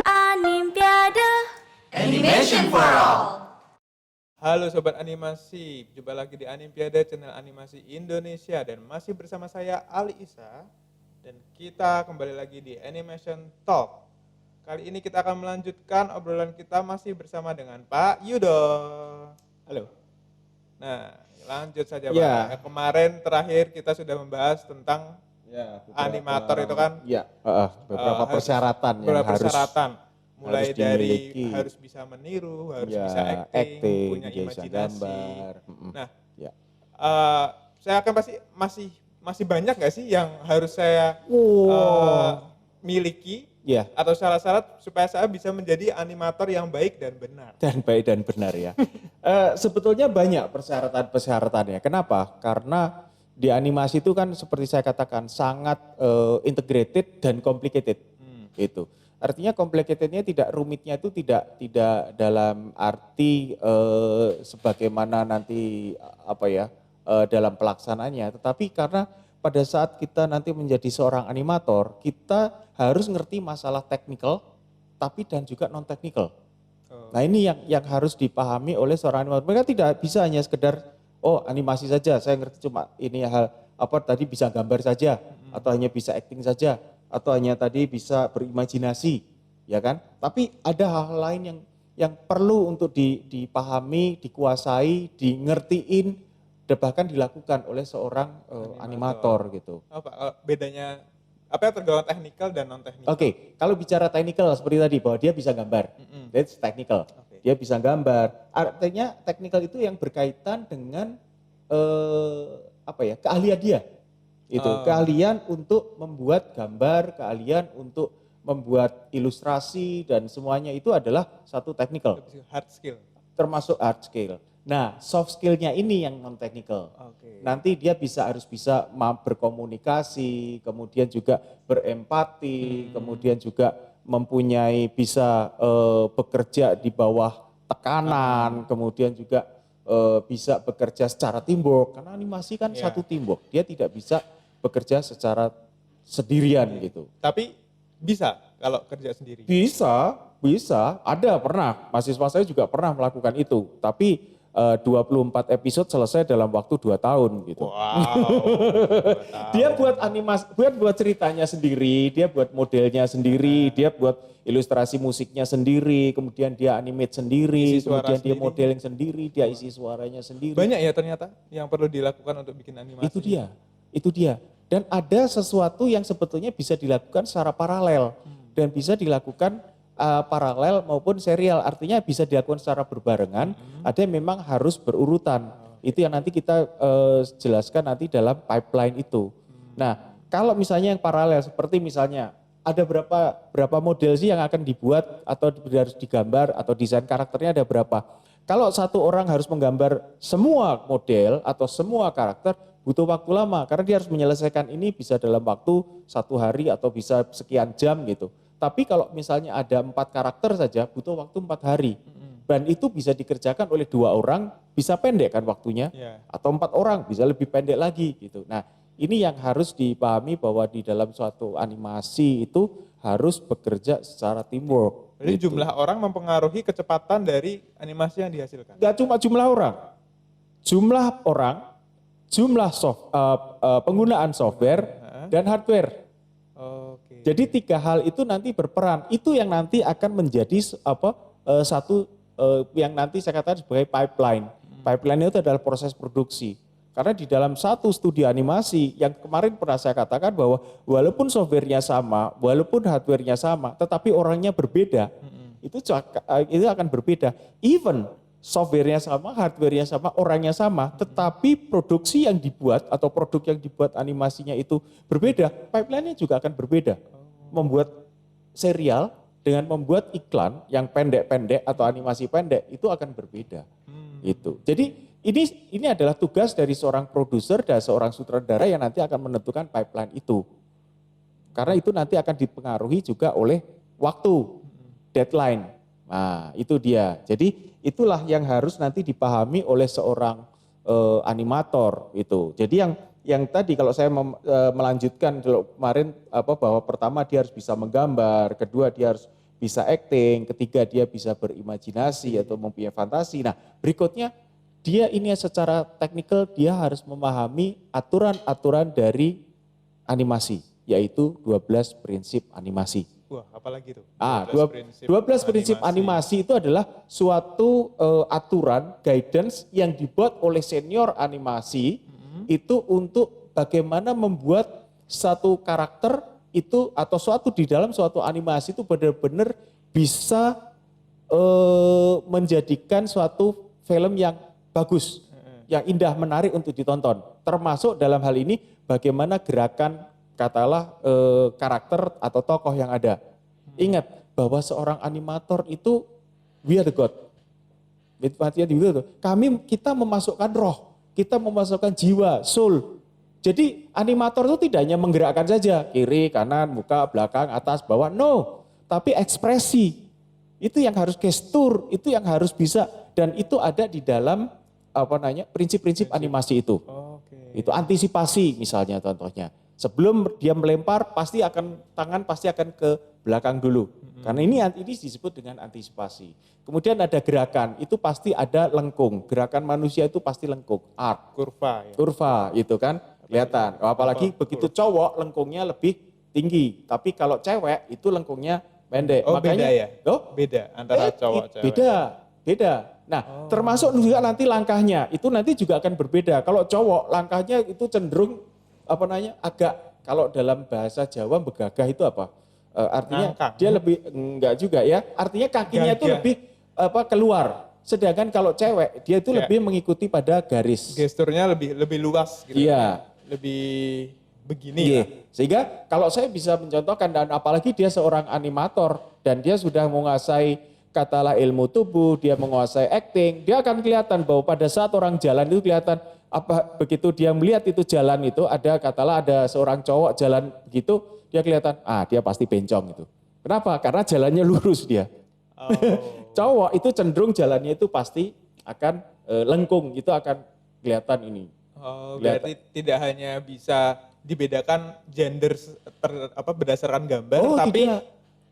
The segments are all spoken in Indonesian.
Animpiade Animation for All. Halo Sobat Animasi, jumpa lagi di Animpiade, channel animasi Indonesia. Dan masih bersama saya Ali Isa. Dan kita kembali lagi di Animation Talk. Kali ini kita akan melanjutkan obrolan kita masih bersama dengan Pak Yudo. Halo. Nah, lanjut saja Ya. Pak. Kemarin terakhir kita sudah membahas tentang animator itu kan. Ya, beberapa persyaratan yang beberapa harus persyaratan. Mulai harus dari dimiliki. harus bisa meniru, harus Ya, bisa acting, punya bisa imajinasi. gambar. Nah, Ya. saya akan masih banyak nggak sih yang harus saya miliki Ya, atau syarat-syarat supaya saya bisa menjadi animator yang baik dan benar. dan baik dan benar ya. Sebetulnya banyak persyaratan-persyaratannya. Kenapa? Karena di animasi itu kan seperti saya katakan sangat integrated dan complicated. Itu. Artinya complicatednya rumitnya itu tidak dalam arti sebagaimana nanti dalam pelaksanaannya, tetapi karena pada saat kita nanti menjadi seorang animator, kita harus ngerti masalah teknikal tapi dan juga non teknikal. Nah, ini yang harus dipahami oleh seorang animator. Mereka tidak bisa hanya sekedar animasi saja, saya ngerti cuma ini hal tadi bisa gambar saja atau hanya bisa acting saja atau hanya tadi bisa berimajinasi, ya kan? Tapi ada hal-hal lain yang perlu untuk dipahami, dikuasai, dingertiin, dan bahkan dilakukan oleh seorang animator gitu. Bedanya apa tergolong teknikal dan non teknikal? Oke, kalau bicara teknikal seperti tadi bahwa dia bisa gambar, that's technical. Okay. Dia bisa gambar. Artinya teknikal itu yang berkaitan dengan keahlian dia. Itu keahlian untuk membuat gambar, keahlian untuk membuat ilustrasi dan semuanya itu adalah satu technical. Hard skill. Termasuk hard skill. Nah, soft skillnya ini yang non technical. Okay. Nanti dia harus bisa berkomunikasi, kemudian juga berempati, kemudian juga mempunyai bisa bekerja di bawah tekanan, kemudian juga bisa bekerja secara teamwork. Karena animasi kan satu teamwork, dia tidak bisa bekerja secara sendirian gitu. Tapi bisa kalau kerja sendiri? Bisa. Ada pernah, mahasiswa saya juga pernah melakukan itu. Tapi 24 episode selesai dalam waktu 2 tahun gitu. Wow. Dia buat animasi, buat ceritanya sendiri, dia buat modelnya sendiri, dia buat ilustrasi musiknya sendiri, kemudian dia animate sendiri, kemudian dia modeling sendiri, dia isi suaranya sendiri. Banyak ya ternyata yang perlu dilakukan untuk bikin animasi. Itu dia. Dan ada sesuatu yang sebetulnya bisa dilakukan secara paralel dan bisa dilakukan paralel maupun serial, artinya bisa dilakukan secara berbarengan, ada yang memang harus berurutan. Itu yang nanti kita jelaskan nanti dalam pipeline itu. Nah, kalau misalnya yang paralel seperti misalnya ada berapa model sih yang akan dibuat atau harus digambar atau desain karakternya ada berapa. Kalau satu orang harus menggambar semua model atau semua karakter butuh waktu lama karena dia harus menyelesaikan ini bisa dalam waktu 1 hari atau bisa sekian jam gitu. Tapi kalau misalnya ada 4 karakter saja butuh waktu 4 hari. Dan itu bisa dikerjakan oleh 2 orang, bisa pendek kan waktunya. Atau 4 orang bisa lebih pendek lagi gitu. Nah, ini yang harus dipahami bahwa di dalam suatu animasi itu harus bekerja secara teamwork. Jadi gitu. jumlah orang mempengaruhi kecepatan dari animasi yang dihasilkan? Gak cuma jumlah orang, jumlah penggunaan software dan hardware. Okay. Jadi 3 hal itu nanti berperan. Itu yang nanti akan menjadi yang nanti saya katakan sebagai pipeline. Pipeline itu adalah proses produksi. Karena di dalam satu studio animasi yang kemarin pernah saya katakan bahwa walaupun softwarenya sama, walaupun hardwarenya sama, tetapi orangnya berbeda, itu akan berbeda. Even softwarenya sama, hardwarenya sama, orangnya sama, tetapi produksi yang dibuat atau produk yang dibuat animasinya itu berbeda, pipeline-nya juga akan berbeda. Membuat serial dengan membuat iklan yang pendek-pendek atau animasi pendek itu akan berbeda. Itu. Jadi ini adalah tugas dari seorang produser dan seorang sutradara yang nanti akan menentukan pipeline itu. Karena itu nanti akan dipengaruhi juga oleh waktu, deadline. Nah, itu dia. Jadi itulah yang harus nanti dipahami oleh seorang animator itu. Jadi yang tadi kalau saya melanjutkan dulu kemarin bahwa pertama dia harus bisa menggambar, kedua dia harus bisa acting, ketiga dia bisa berimajinasi atau mempunyai fantasi. Nah, berikutnya dia ini secara teknikal dia harus memahami aturan-aturan dari animasi, yaitu 12 prinsip animasi. Wah, apalagi itu? 12 prinsip animasi itu adalah suatu aturan, guidance yang dibuat oleh senior animasi itu untuk bagaimana membuat satu karakter itu atau suatu di dalam suatu animasi itu benar-benar bisa menjadikan suatu film yang bagus, yang indah, menarik untuk ditonton. Termasuk dalam hal ini bagaimana gerakan katalah karakter atau tokoh yang ada. Ingat bahwa seorang animator itu we are the God. Kita memasukkan roh, kita memasukkan jiwa, soul. Jadi animator itu tidak hanya menggerakkan saja kiri, kanan, muka, belakang, atas, bawah, no. Tapi ekspresi itu yang harus gestur, itu yang harus bisa dan itu ada di dalam prinsip-prinsip animasi itu. Itu antisipasi misalnya contohnya. Sebelum dia melempar tangan pasti akan ke belakang dulu. Karena ini disebut dengan antisipasi. Kemudian ada gerakan, itu pasti ada lengkung. Gerakan manusia itu pasti lengkung, arc. Kurva itu kan kelihatan. Apalagi begitu cowok lengkungnya lebih tinggi. Tapi kalau cewek itu lengkungnya pendek. Makanya, beda ya? Beda antara cowok cewek. Beda. Nah, termasuk juga nanti langkahnya. Itu nanti juga akan berbeda. Kalau cowok langkahnya itu cenderung agak kalau dalam bahasa Jawa begagah itu apa? Artinya Ngangkang. Dia lebih enggak juga ya. Artinya kakinya itu lebih keluar. Sedangkan kalau cewek dia itu lebih mengikuti pada garis. Gesturnya lebih luas gitu. Iya. Lebih begini Iya. lah. Sehingga kalau saya bisa mencontohkan dan apalagi dia seorang animator dan dia sudah menguasai katalah ilmu tubuh, dia menguasai acting, dia akan kelihatan bahwa pada saat orang jalan itu kelihatan begitu dia melihat itu jalan itu ada seorang cowok jalan begitu dia kelihatan dia pasti bencong itu. Kenapa? Karena jalannya lurus dia. Cowok itu cenderung jalannya itu pasti akan lengkung, itu akan kelihatan ini. Berarti tidak hanya bisa dibedakan gender berdasarkan gambar, tapi tidak.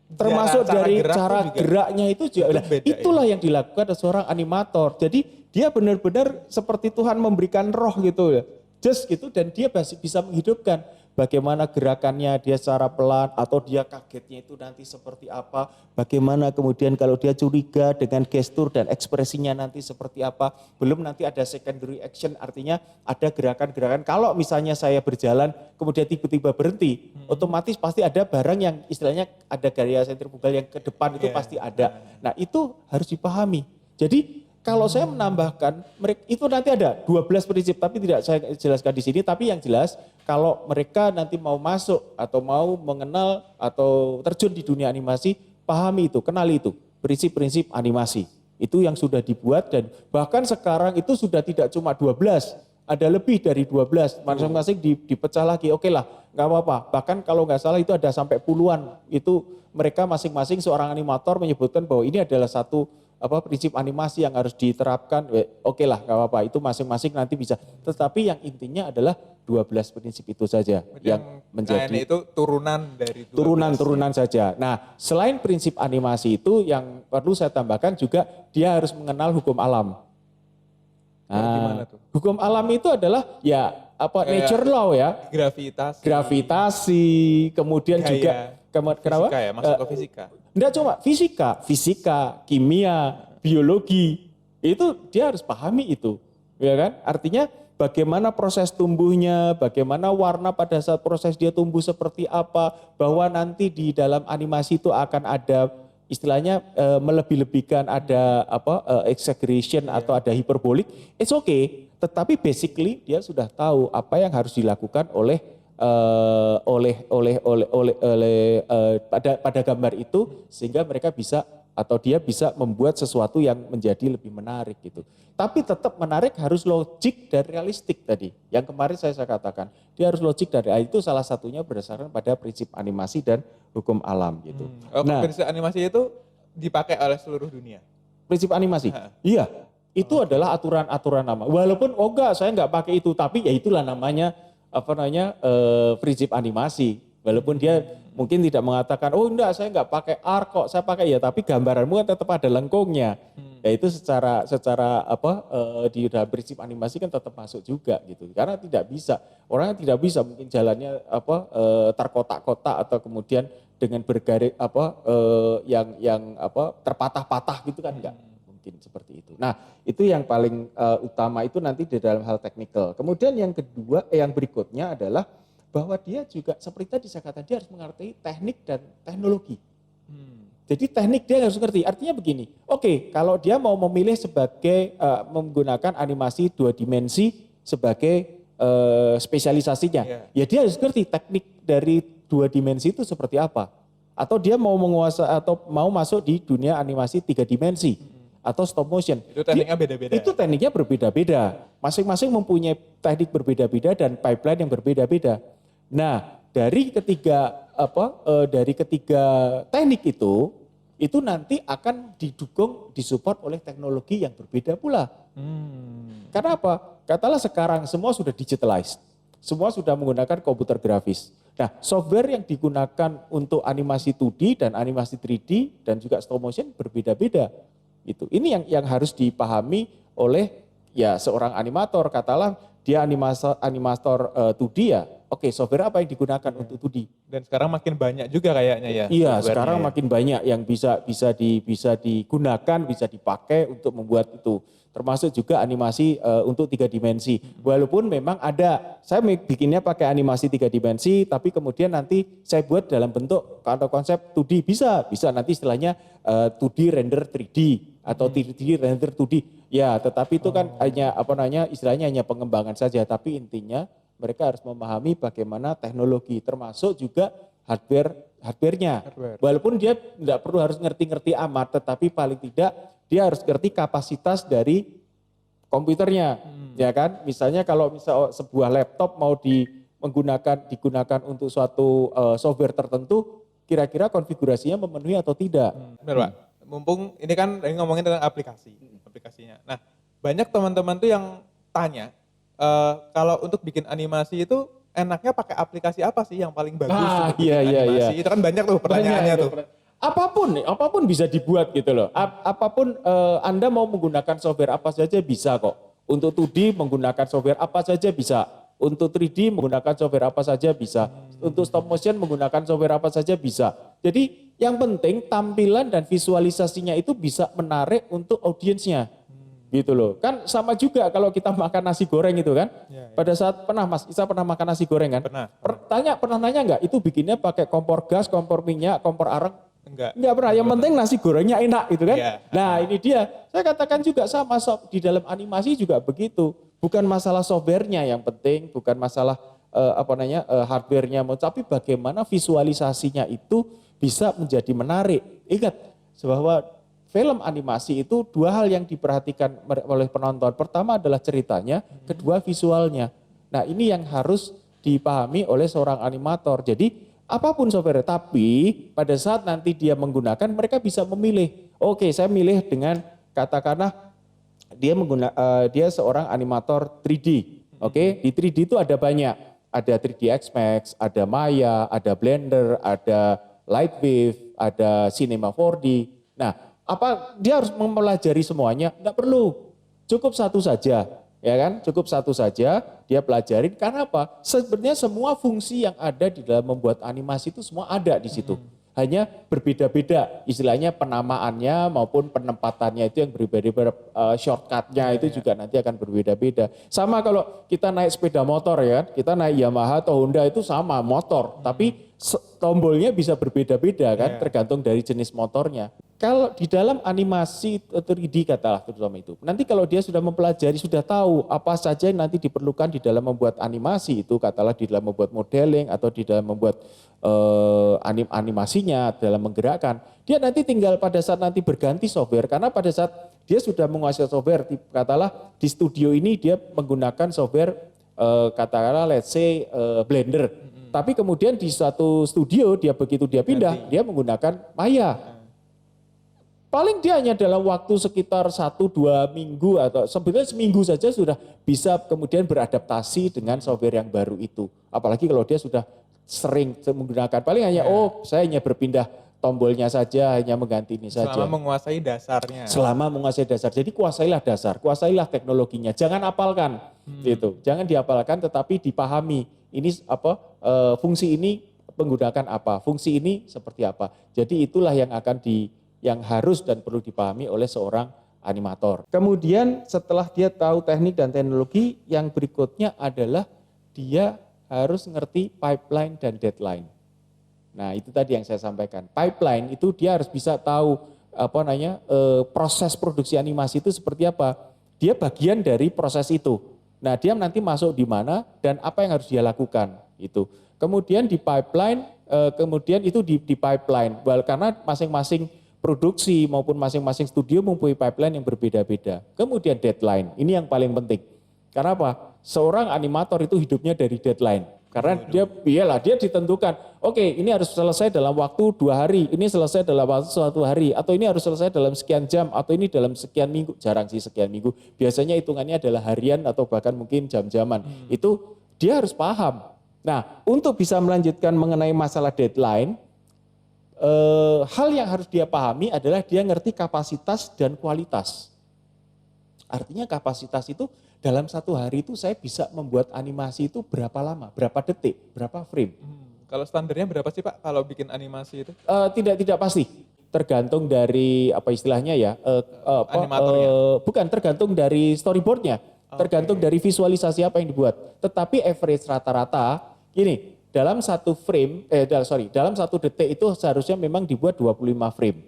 Termasuk dari cara geraknya itu juga. Itulah yang dilakukan oleh seorang animator. Jadi dia benar-benar seperti Tuhan memberikan roh gitu ya. Just gitu dan dia bisa menghidupkan bagaimana gerakannya dia secara pelan atau dia kagetnya itu nanti seperti apa. Bagaimana kemudian kalau dia curiga dengan gestur dan ekspresinya nanti seperti apa. Belum nanti ada secondary action artinya ada gerakan-gerakan. Kalau misalnya saya berjalan kemudian tiba-tiba berhenti. Otomatis pasti ada barang yang istilahnya ada gaya sentrifugal yang ke depan itu pasti ada. Nah itu harus dipahami. Jadi kalau saya menambahkan, itu nanti ada 12 prinsip, tapi tidak saya jelaskan di sini. Tapi yang jelas, kalau mereka nanti mau masuk atau mau mengenal atau terjun di dunia animasi, pahami itu, kenali itu, prinsip-prinsip animasi. Itu yang sudah dibuat dan bahkan sekarang itu sudah tidak cuma 12, ada lebih dari 12, masing-masing dipecah lagi. Oke lah, nggak apa-apa. Bahkan kalau nggak salah itu ada sampai puluhan. Itu mereka masing-masing seorang animator menyebutkan bahwa ini adalah satu prinsip animasi yang harus diterapkan. Oke lah, nggak apa-apa. Itu masing-masing nanti bisa. Tetapi yang intinya adalah 12 prinsip itu saja yang menjadi itu turunan dari 12. Turunan saja. Nah, selain prinsip animasi itu yang perlu saya tambahkan juga dia harus mengenal hukum alam. Gimana tuh? Hukum alam itu adalah nature law ya. Gravitasi, kemudian juga kenapa? Fisika ya, masuk ke fisika. Enggak cuma fisika, kimia, biologi. Itu dia harus pahami itu. Ya kan? Artinya bagaimana proses tumbuhnya, bagaimana warna pada saat proses dia tumbuh seperti apa, bahwa nanti di dalam animasi itu akan ada istilahnya melebih-lebihkan ada exaggeration atau ada hiperbolik. It's okay, tetapi basically dia sudah tahu apa yang harus dilakukan pada gambar itu sehingga mereka bisa atau dia bisa membuat sesuatu yang menjadi lebih menarik gitu. Tapi tetap menarik harus logik dan realistik tadi. Yang kemarin saya katakan, dia harus logik dan itu salah satunya berdasarkan pada prinsip animasi dan hukum alam gitu. Nah, prinsip animasi itu dipakai oleh seluruh dunia. Prinsip animasi? Iya, itu adalah aturan-aturan nama. Walaupun saya nggak pakai itu, tapi ya itulah namanya prinsip animasi. Walaupun dia mungkin tidak mengatakan, oh enggak saya enggak pakai arc kok, saya pakai ya, tapi gambaranmu kan tetap ada lengkungnya. Ya itu secara di dalam prinsip animasi kan tetap masuk juga gitu. Karena tidak bisa, orang tidak bisa mungkin jalannya terkotak-kotak atau kemudian dengan bergaris terpatah-patah gitu kan enggak mungkin seperti itu. Nah, itu yang paling utama itu nanti di dalam hal teknikal. Kemudian yang kedua yang berikutnya adalah bahwa dia juga seperti tadi saya katakan dia harus mengerti teknik dan teknologi. Jadi teknik dia harus ngerti. Artinya begini, oke, kalau dia mau memilih sebagai menggunakan animasi 2 dimensi sebagai spesialisasinya, ya dia harus ngerti teknik dari 2 dimensi itu seperti apa. Atau dia mau menguasai atau mau masuk di dunia animasi 3 dimensi atau stop motion. Itu tekniknya beda-beda. Itu tekniknya berbeda-beda. Masing-masing mempunyai teknik berbeda-beda dan pipeline yang berbeda-beda. Nah, dari ketiga teknik itu nanti akan didukung, disupport oleh teknologi yang berbeda pula. Karena apa? Katalah sekarang semua sudah digitalized. Semua sudah menggunakan komputer grafis. Nah, software yang digunakan untuk animasi 2D dan animasi 3D dan juga stop motion berbeda-beda. Ini yang harus dipahami oleh ya seorang animator. Katalah dia animator 2D ya. Oke, software apa yang digunakan untuk 2D? Dan sekarang makin banyak juga kayaknya ya. Iya, sekarang makin banyak yang bisa digunakan, bisa dipakai untuk membuat itu. Termasuk juga animasi untuk 3 dimensi. Walaupun memang ada, saya bikinnya pakai animasi 3 dimensi, tapi kemudian nanti saya buat dalam bentuk atau konsep 2D. Bisa nanti istilahnya 2D render 3D atau 3D render 2D. Ya, tetapi itu kan istilahnya hanya pengembangan saja, tapi intinya mereka harus memahami bagaimana teknologi, termasuk juga hardware-nya. Walaupun dia tidak perlu harus ngerti-ngerti amat, tetapi paling tidak dia harus ngerti kapasitas dari komputernya, ya kan? Misalnya kalau sebuah laptop mau digunakan untuk suatu software tertentu, kira-kira konfigurasinya memenuhi atau tidak. Benar Pak, mumpung ini kan ngomongin tentang aplikasinya. Nah, banyak teman-teman tuh yang tanya, kalau untuk bikin animasi itu enaknya pakai aplikasi apa sih yang paling bagus untuk bikin animasi? Itu kan banyak tuh pertanyaannya tuh. Apapun bisa dibuat gitu loh. Apapun Anda mau menggunakan software apa saja bisa kok. Untuk 2D menggunakan software apa saja bisa. Untuk 3D menggunakan software apa saja bisa. Untuk stop motion menggunakan software apa saja bisa. Jadi yang penting tampilan dan visualisasinya itu bisa menarik untuk audiensnya. Gitu loh. Kan sama juga kalau kita makan nasi goreng itu kan. Pada saat Mas Isa pernah makan nasi goreng kan? Pernah nanya enggak itu bikinnya pakai kompor gas, kompor minyak, kompor arang? Enggak pernah. Yang penting nasi gorengnya enak gitu kan. Nah, ini dia. Saya katakan juga sama di dalam animasi juga begitu. Bukan masalah softwarenya yang penting, bukan masalah hardwarenya, tapi bagaimana visualisasinya itu bisa menjadi menarik. Ingat bahwa film animasi itu 2 hal yang diperhatikan oleh penonton. Pertama adalah ceritanya, kedua visualnya. Nah, ini yang harus dipahami oleh seorang animator. Jadi apapun software, tapi pada saat nanti dia menggunakan, mereka bisa memilih. Oke, saya milih dengan katakanlah dia seorang animator 3D. Oke, di 3D itu ada banyak. Ada 3ds Max, ada Maya, ada Blender, ada Lightwave, ada Cinema 4D. Nah, dia harus mempelajari semuanya? Enggak perlu. Cukup satu saja. Ya kan, cukup satu saja dia pelajarin. Karena apa? Sebenarnya semua fungsi yang ada di dalam membuat animasi itu semua ada di situ. Hanya berbeda-beda, istilahnya penamaannya maupun penempatannya itu yang berbeda-beda, shortcutnya itu juga nanti akan berbeda-beda. Sama kalau kita naik sepeda motor ya, kita naik Yamaha atau Honda itu sama motor, tapi tombolnya bisa berbeda-beda kan, tergantung dari jenis motornya. Kalau di dalam animasi 3D katalah terutama itu, nanti kalau dia sudah mempelajari, sudah tahu apa saja yang nanti diperlukan di dalam membuat animasi itu, katalah di dalam membuat modeling atau di dalam membuat animasinya, dalam menggerakkan, dia nanti tinggal pada saat nanti berganti software, karena pada saat dia sudah menguasai software, katalah di studio ini dia menggunakan software katakanlah let's say Blender, tapi kemudian di suatu studio begitu dia pindah, dia menggunakan Maya. Paling dia hanya dalam waktu sekitar 1-2 minggu atau sebetulnya seminggu saja sudah bisa kemudian beradaptasi dengan software yang baru itu. Apalagi kalau dia sudah sering menggunakan, paling hanya saya hanya berpindah tombolnya saja, hanya mengganti ini saja. Selama menguasai dasarnya. Selama menguasai dasar. Jadi kuasailah dasar, kuasailah teknologinya. Jangan apalkan gitu. Jangan dihafalkan tetapi dipahami. Ini fungsi ini menggunakan apa, fungsi ini seperti apa. Jadi itulah yang yang harus dan perlu dipahami oleh seorang animator. Kemudian setelah dia tahu teknik dan teknologi, yang berikutnya adalah dia harus ngerti pipeline dan deadline. Nah, itu tadi yang saya sampaikan. Pipeline itu dia harus bisa tahu proses produksi animasi itu seperti apa. Dia bagian dari proses itu. Nah, dia nanti masuk di mana dan apa yang harus dia lakukan itu. Kemudian di pipeline, kemudian itu di pipeline. Karena masing-masing produksi maupun masing-masing studio mempunyai pipeline yang berbeda-beda. Kemudian deadline, ini yang paling penting. Karena apa? Seorang animator itu hidupnya dari deadline. Karena dia ditentukan, oke, ini harus selesai dalam waktu 2 hari, ini selesai dalam waktu 1 hari, atau ini harus selesai dalam sekian jam, atau ini dalam sekian minggu. Jarang sih sekian minggu, biasanya hitungannya adalah harian atau bahkan mungkin jam-jaman. Itu dia harus paham. Nah, untuk bisa melanjutkan mengenai masalah deadline, hal yang harus dia pahami adalah dia ngerti kapasitas dan kualitas. Artinya kapasitas itu dalam 1 hari itu saya bisa membuat animasi itu berapa lama, berapa detik, berapa frame. Kalau standarnya berapa sih Pak kalau bikin animasi itu? Tidak pasti, tergantung dari apa istilahnya ya, animatornya? Bukan, tergantung dari storyboardnya, tergantung dari visualisasi apa yang dibuat. Tetapi average rata-rata gini. Dalam 1 frame, dalam 1 detik itu seharusnya memang dibuat 25 frame.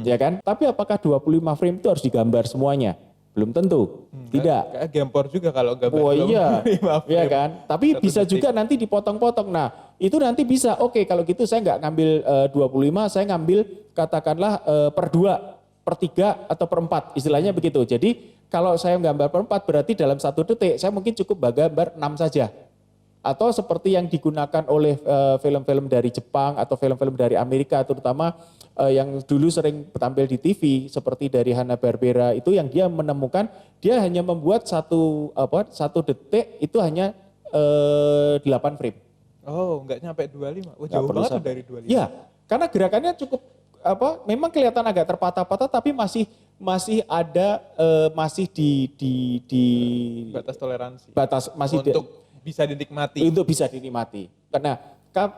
Ya kan? Tapi apakah 25 frame itu harus digambar semuanya? Belum tentu. Tidak. Kayak gempor juga kalau gambar. Oh iya, 25 frame. ya kan? Tapi bisa detik. juga nanti dipotong-potong. Nah, itu nanti bisa. Oke, kalau gitu saya nggak ngambil 25, saya ngambil katakanlah per 2, per 3 atau per 4. Istilahnya begitu. Jadi kalau saya gambar per 4 berarti dalam 1 detik saya mungkin cukup gambar 6 saja. Atau seperti yang digunakan oleh film-film dari Jepang atau film-film dari Amerika, terutama yang dulu sering tampil di TV seperti dari Hanna-Barbera, itu yang dia menemukan dia hanya membuat 1 detik itu hanya 8 frame. Oh, enggak nyampe 25. Oh, jauh banget tuh dari 25. Iya, karena gerakannya cukup memang kelihatan agak terpatah-patah tapi masih ada masih di batas toleransi. Masih untuk bisa dinikmati. Untuk bisa dinikmati. Karena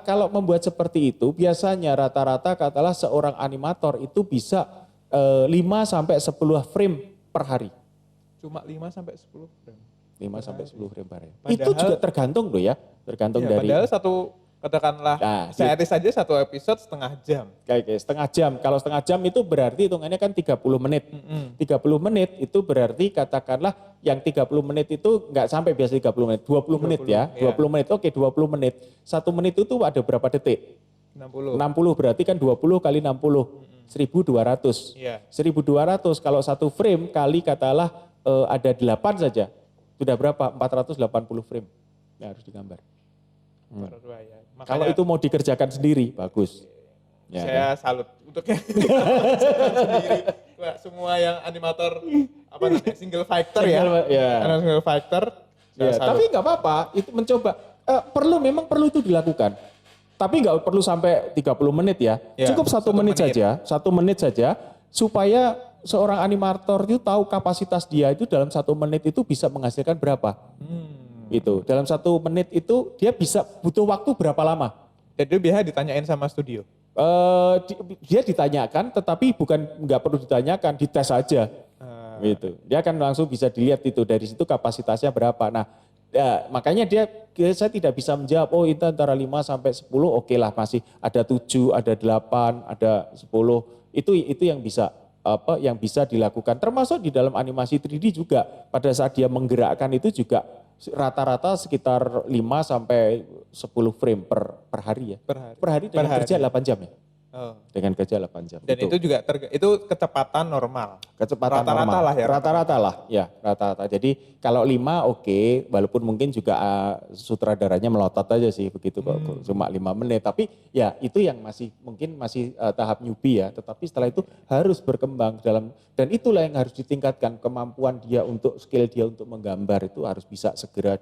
kalau membuat seperti itu biasanya rata-rata katakanlah seorang animator itu bisa 5 sampai 10 frame per hari. Cuma 5 sampai 10 frame. 5 sampai 10 frame per hari. Padahal, itu juga tergantung loh ya. Tergantung dari. Padahal katakanlah series saja 1 episode setengah jam. Kayak setengah jam. Kalau setengah jam itu berarti hitungannya kan 30 menit. 30 menit itu berarti katakanlah yang 30 menit itu enggak sampai biasa 30 menit. 20 menit ya. 20 menit. Oke, 20 menit. 1 menit itu ada berapa detik? 60. 60 berarti kan 20 kali 60. 1.200. Iya. 1.200 kalau 1 frame kali katakanlah ada 8 saja. Sudah berapa? 480 frame. Ya harus digambar. Berbahaya. Kalau itu mau dikerjakan sendiri, bagus. Ya, saya salut untuk yang sendiri. Wah, semua yang animator single factor ya. Single factor. Ya, tapi nggak apa-apa, itu mencoba. Memang perlu itu dilakukan. Tapi nggak perlu sampai 30 menit ya. Cukup 1 menit saja, 1 menit saja supaya seorang animator itu tahu kapasitas dia itu dalam 1 menit itu bisa menghasilkan berapa. Itu dalam 1 menit itu dia bisa butuh waktu berapa lama? Jadi biasa ditanyain sama studio. Dia ditanyakan, tetapi nggak perlu ditanyakan, dites aja. Gitu. Dia akan langsung bisa dilihat itu dari situ kapasitasnya berapa. Nah, makanya saya tidak bisa menjawab. Oh, itu antara 5 sampai 10, oke lah masih ada 7, ada 8, ada 10. Itu yang bisa dilakukan. Termasuk di dalam animasi 3D juga pada saat dia menggerakkan itu juga rata-rata sekitar 5 sampai 10 frame per hari ya. Per hari Dan kerja 8 jam ya. Oh. Dengan kerja 8 jam. Dan itu juga itu kecepatan normal. kecepatan Rata-rata normal. lah ya. Rata-rata lah, ya rata-rata. Jadi kalau 5 oke, walaupun mungkin juga sutradaranya melotot aja sih begitu kok, cuma 5 menit. Tapi ya itu yang mungkin masih tahap newbie ya. Tetapi setelah itu harus berkembang dan itulah yang harus ditingkatkan, kemampuan dia untuk skill dia untuk menggambar itu harus bisa segera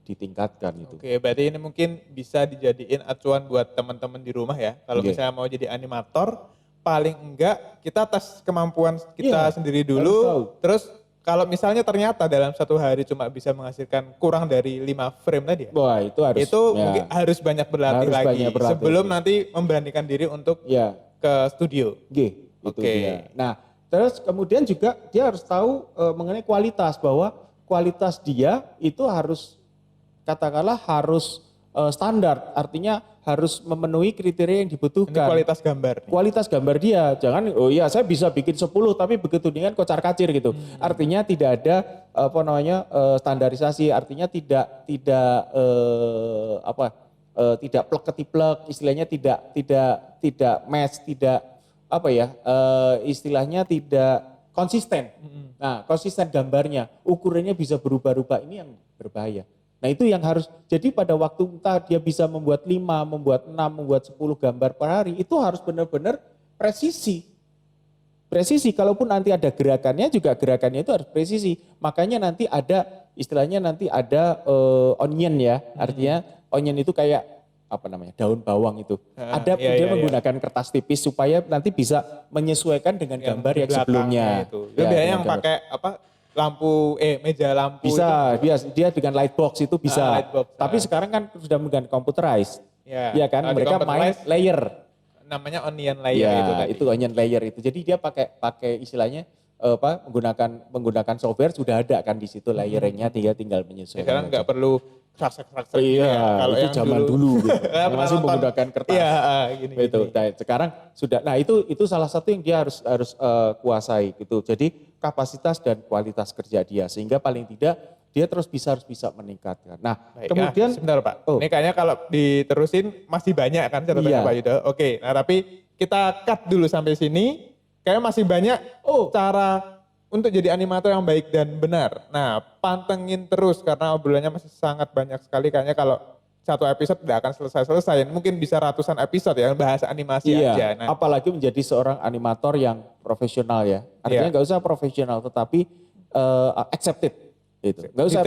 ditingkatkan itu. Oke, berarti ini mungkin bisa dijadiin acuan buat teman-teman di rumah ya. Kalau Oke. misalnya mau jadi animator, paling enggak kita tes kemampuan kita Iya, sendiri harus tahu. dulu. Terus kalau misalnya ternyata dalam satu hari cuma bisa menghasilkan kurang dari 5 frame tadi ya. Wah itu harus. Itu ya, mungkin harus banyak berlatih Harus lagi banyak berlatih. sebelum nanti memberanikan diri untuk ya. ke studio. Itu Oke. dia. Nah, terus kemudian juga dia harus tahu mengenai kualitas, bahwa kualitas dia itu harus katakanlah harus standar, artinya harus memenuhi kriteria yang Ini dibutuhkan. kualitas gambar nih. Kualitas gambar dia, jangan oh iya saya bisa bikin 10 tapi begitu dengan kocar-kacir gitu. Artinya tidak ada standarisasi, artinya tidak plek ketiplek, istilahnya tidak match, istilahnya tidak konsisten. Nah, konsisten gambarnya, ukurannya bisa berubah-ubah, ini yang berbahaya. Nah, itu yang harus, jadi pada waktu entah dia bisa membuat 5, membuat 6, membuat 10 gambar per hari, itu harus benar-benar presisi. Presisi, kalaupun nanti ada gerakannya juga gerakannya itu harus presisi. Makanya nanti ada, istilahnya nanti ada onion ya, artinya onion itu kayak daun bawang itu. Ada dia menggunakan kertas tipis supaya nanti bisa menyesuaikan dengan gambar yang sebelumnya. Itu biasanya yang pakai meja lampu bisa, itu. dia dengan lightbox itu bisa. Lightbox, Tapi sekarang kan sudah menggunakan computerized. Ya, Iya kan, kalau di mereka main computerized, layer. namanya onion layer Ya, itu tadi. itu onion layer itu. Jadi dia pakai istilahnya menggunakan software sudah ada kan di situ layernya, tinggal menyesuaikan. Sekarang nggak perlu raksek-raksek Iya, ya. Kalau itu yang zaman dulu gitu. Saya pernah Masih nonton. menggunakan kertas. Iya, gini. Itu. Nah, sekarang sudah. Nah, itu salah satu yang dia harus kuasai gitu. Jadi kapasitas dan kualitas kerja dia, sehingga paling tidak dia harus bisa meningkatkan. Nah, Baik, kemudian sebentar Pak. Oh. Ini kayaknya kalau diterusin masih banyak kan catatannya Iya. Pak Yudo. Oke, nah tapi kita cut dulu sampai sini. Kayaknya masih banyak cara untuk jadi animator yang baik dan benar. Nah, pantengin terus karena obrolannya masih sangat banyak sekali. Kayaknya kalau satu episode tidak akan selesai-selesai. Mungkin bisa ratusan episode ya, bahas animasi iya, aja. Nah, apalagi menjadi seorang animator yang profesional ya. Artinya nggak usah profesional, tetapi accepted. Gitu. Nggak usah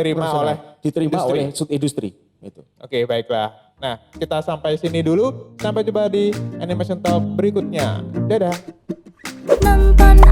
diterima oleh industri. Gitu. Oke, baiklah. Nah, kita sampai sini dulu. Sampai jumpa di Animation Talk berikutnya. Dadah. Nonton